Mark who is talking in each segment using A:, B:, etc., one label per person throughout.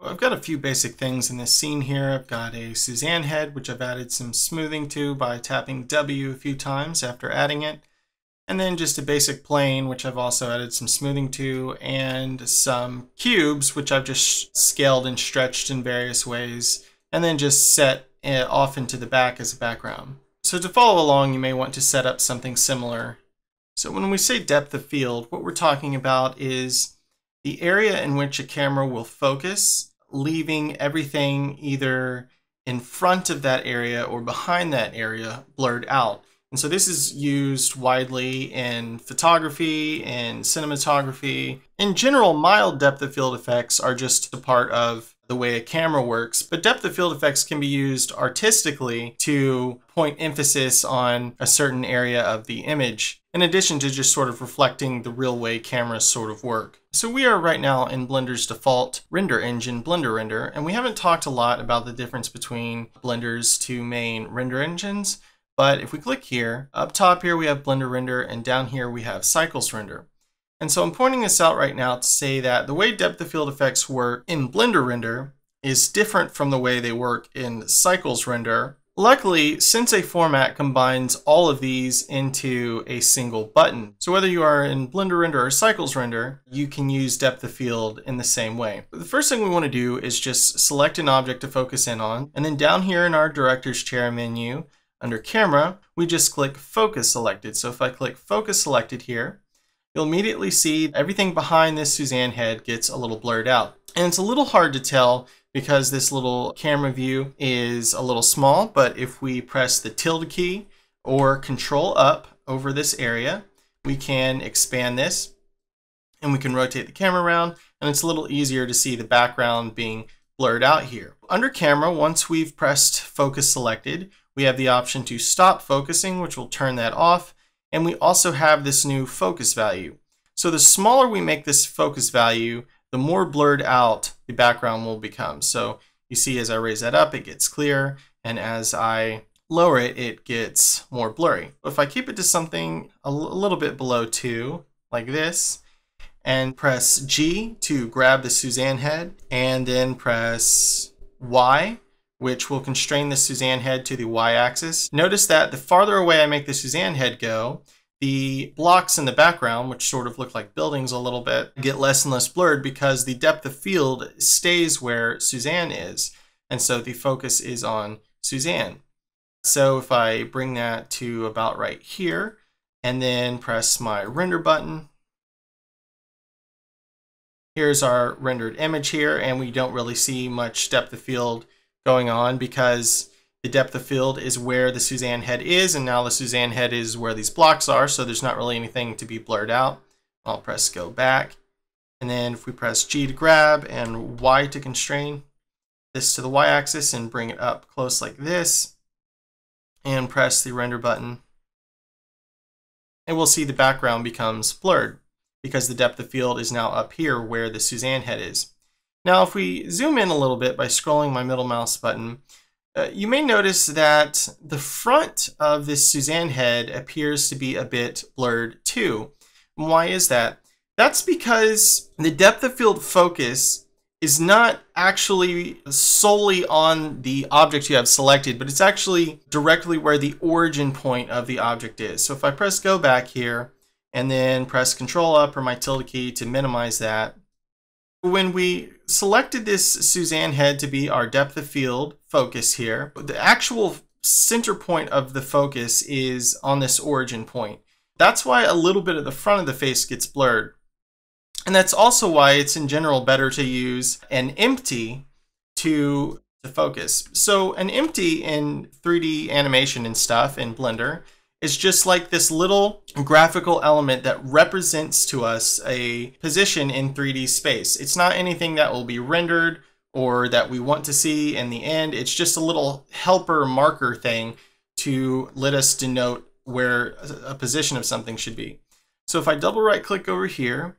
A: I've got a few basic things in this scene here. I've got a Suzanne head, which I've added some smoothing to by tapping W a few times after adding it. And then just a basic plane, which I've also added some smoothing to, and some cubes, which I've just scaled and stretched in various ways, and then just set it off into the back as a background. So to follow along, you may want to set up something similar. So when we say depth of field, what we're talking about is the area in which a camera will focus, leaving everything either in front of that area or behind that area blurred out. And so this is used widely in photography and cinematography. In general, mild depth of field effects are just a part of the way a camera works, but depth of field effects can be used artistically to point emphasis on a certain area of the image, in addition to just sort of reflecting the real way cameras sort of work. So we are right now in Blender's default render engine, Blender Render, and we haven't talked a lot about the difference between Blender's two main render engines. But if we click here, up top here we have Blender Render, and down here we have Cycles Render. And so I'm pointing this out right now to say that the way depth of field effects work in Blender Render is different from the way they work in Cycles Render. Luckily, since a format combines all of these into a single button, so whether you are in Blender Render or Cycles Render, you can use depth of field in the same way. But the first thing we want to do is just select an object to focus in on, and then down here in our Director's Chair menu, under Camera, we just click Focus Selected. So if I click Focus Selected here, you'll immediately see everything behind this Suzanne head gets a little blurred out. And it's a little hard to tell because this little camera view is a little small, but if we press the tilde key or Control up over this area, we can expand this and we can rotate the camera around, and it's a little easier to see the background being blurred out here. Under Camera, once we've pressed Focus Selected, we have the option to stop focusing, which will turn that off. And we also have this new focus value. So the smaller we make this focus value, the more blurred out the background will become. So you see as I raise that up, it gets clear. And as I lower it, it gets more blurry. If I keep it to something a little bit below 2, like this, and press G to grab the Suzanne head, and then press Y, which will constrain the Suzanne head to the y-axis. Notice that the farther away I make the Suzanne head go, the blocks in the background, which sort of look like buildings a little bit, get less and less blurred because the depth of field stays where Suzanne is. And so the focus is on Suzanne. So if I bring that to about right here, and then press my render button, here's our rendered image here, and we don't really see much depth of field going on because the depth of field is where the Suzanne head is, and now the Suzanne head is where these blocks are, so there's not really anything to be blurred out. I'll press go back, and then if we press G to grab and Y to constrain this to the y-axis and bring it up close like this, and press the render button, and we'll see the background becomes blurred because the depth of field is now up here where the Suzanne head is. Now, if we zoom in a little bit by scrolling my middle mouse button, you may notice that the front of this Suzanne head appears to be a bit blurred too. And why is that? That's because the depth of field focus is not actually solely on the object you have selected, but it's actually directly where the origin point of the object is. So if I press go back here and then press Control up or my tilde key to minimize that, when we selected this Suzanne head to be our depth of field focus here, the actual center point of the focus is on this origin point. That's why a little bit of the front of the face gets blurred. And that's also why it's in general better to use an empty to focus. So an empty in 3D animation and stuff in Blender is just like this little graphical element that represents to us a position in 3D space. It's not anything that will be rendered or that we want to see in the end. It's just a little helper marker thing to let us denote where a position of something should be. So if I double right click over here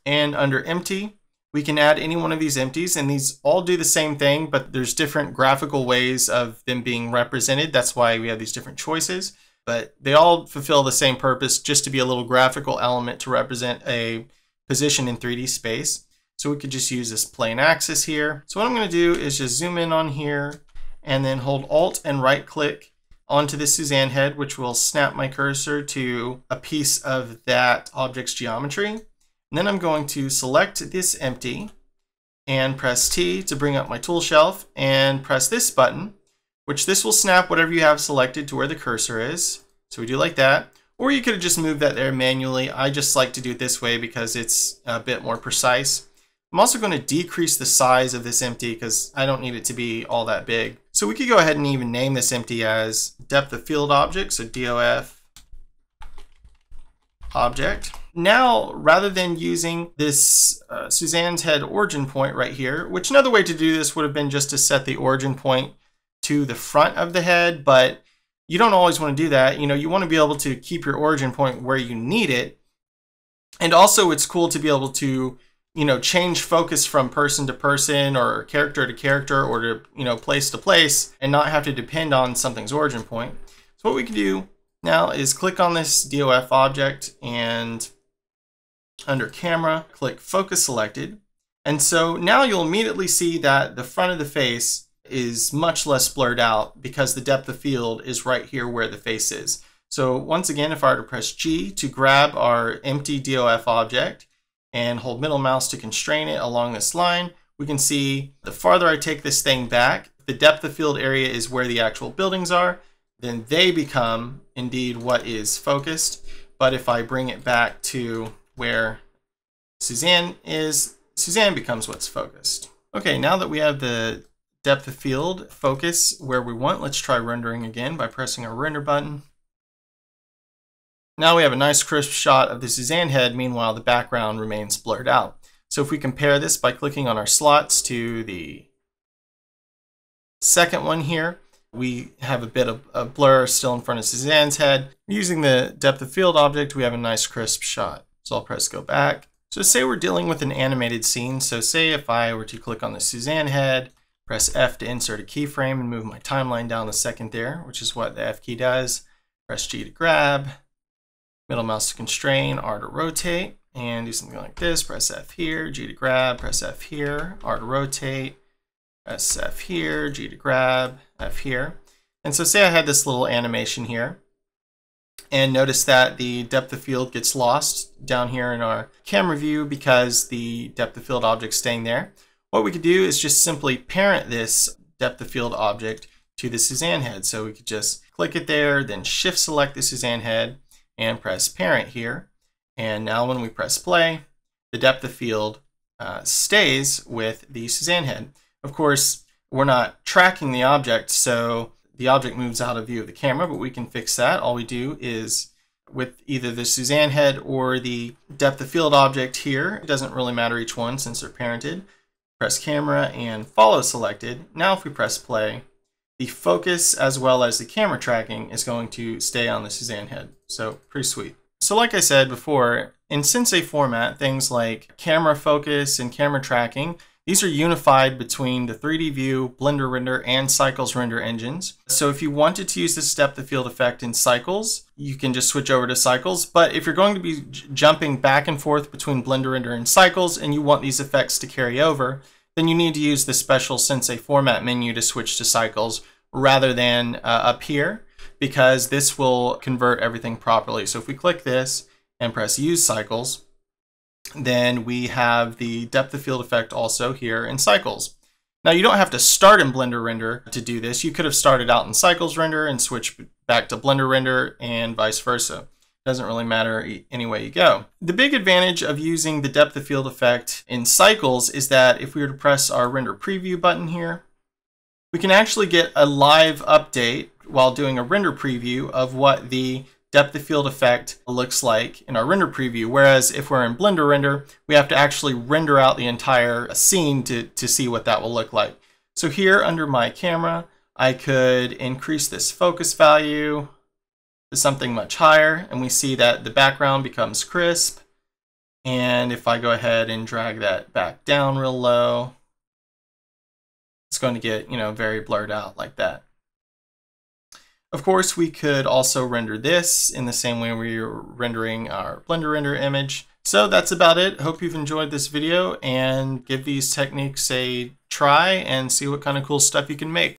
A: and under empty, we can add any one of these empties, and these all do the same thing, but there's different graphical ways of them being represented. That's why we have these different choices. But they all fulfill the same purpose, just to be a little graphical element to represent a position in 3D space. So we could just use this plane axis here. So what I'm going to do is just zoom in on here and then hold Alt and right click onto the Suzanne head, which will snap my cursor to a piece of that object's geometry. And then I'm going to select this empty and press T to bring up my tool shelf and press this button, which this will snap whatever you have selected to where the cursor is. So we do like that. Or you could have just moved that there manually. I just like to do it this way because it's a bit more precise. I'm also going to decrease the size of this empty because I don't need it to be all that big. So we could go ahead and even name this empty as depth of field object, so DOF object. Now, rather than using this Suzanne's head origin point right here, which another way to do this would have been just to set the origin point to the front of the head, but you don't always want to do that. You want to be able to keep your origin point where you need it. And also it's cool to be able to change focus from person to person or character to character or to, place to place and not have to depend on something's origin point. So what we can do now is click on this DOF object and under camera, click focus selected. And so now you'll immediately see that the front of the face is much less blurred out because the depth of field is right here where the face is. So once again, if I were to press G to grab our empty DOF object, and hold middle mouse to constrain it along this line, we can see the farther I take this thing back, the depth of field area is where the actual buildings are, then they become indeed what is focused. But if I bring it back to where Suzanne is, Suzanne becomes what's focused. Okay, now that we have the depth of field focus where we want, let's try rendering again by pressing our render button. Now we have a nice crisp shot of the Suzanne head, meanwhile the background remains blurred out. So if we compare this by clicking on our slots to the second one here, we have a bit of a blur still in front of Suzanne's head. Using the depth of field object, we have a nice crisp shot. So I'll press go back. So say we're dealing with an animated scene. So say if I were to click on the Suzanne head, press F to insert a keyframe and move my timeline down a second there, which is what the F key does. Press G to grab. Middle mouse to constrain, R to rotate, and do something like this. Press F here, G to grab, press F here, R to rotate, press F here, G to grab, F here. And so say I had this little animation here, and notice that the depth of field gets lost down here in our camera view because the depth of field object's staying there. What we could do is just simply parent this depth of field object to the Suzanne head. So we could just click it there, then shift select the Suzanne head, and press parent here. And now when we press play, the depth of field stays with the Suzanne head. Of course, we're not tracking the object, so the object moves out of view of the camera, but we can fix that. All we do is with either the Suzanne head or the depth of field object here, it doesn't really matter each one since they're parented, press camera and follow selected. Now if we press play, the focus as well as the camera tracking is going to stay on the Suzanne head. So pretty sweet. So like I said before, in Sensei format, things like camera focus and camera tracking, these are unified between the 3D View, Blender Render, and Cycles render engines. So if you wanted to use this depth of field effect in Cycles, you can just switch over to Cycles. But if you're going to be jumping back and forth between Blender Render and Cycles and you want these effects to carry over, then you need to use the special Sensei format menu to switch to Cycles rather than up here, because this will convert everything properly. So if we click this and press use Cycles, then we have the depth of field effect also here in Cycles. Now you don't have to start in Blender Render to do this. You could have started out in Cycles Render and switched back to Blender Render and vice versa. Doesn't really matter any way you go. The big advantage of using the depth of field effect in Cycles is that if we were to press our render preview button here, we can actually get a live update while doing a render preview of what the depth of field effect looks like in our render preview. Whereas if we're in Blender Render, we have to actually render out the entire scene to see what that will look like. So here under my camera, I could increase this focus value to something much higher, and we see that the background becomes crisp. And if I go ahead and drag that back down real low, it's going to get, very blurred out like that. Of course, we could also render this in the same way we're rendering our Blender Render image. So that's about it. Hope you've enjoyed this video and give these techniques a try and see what kind of cool stuff you can make.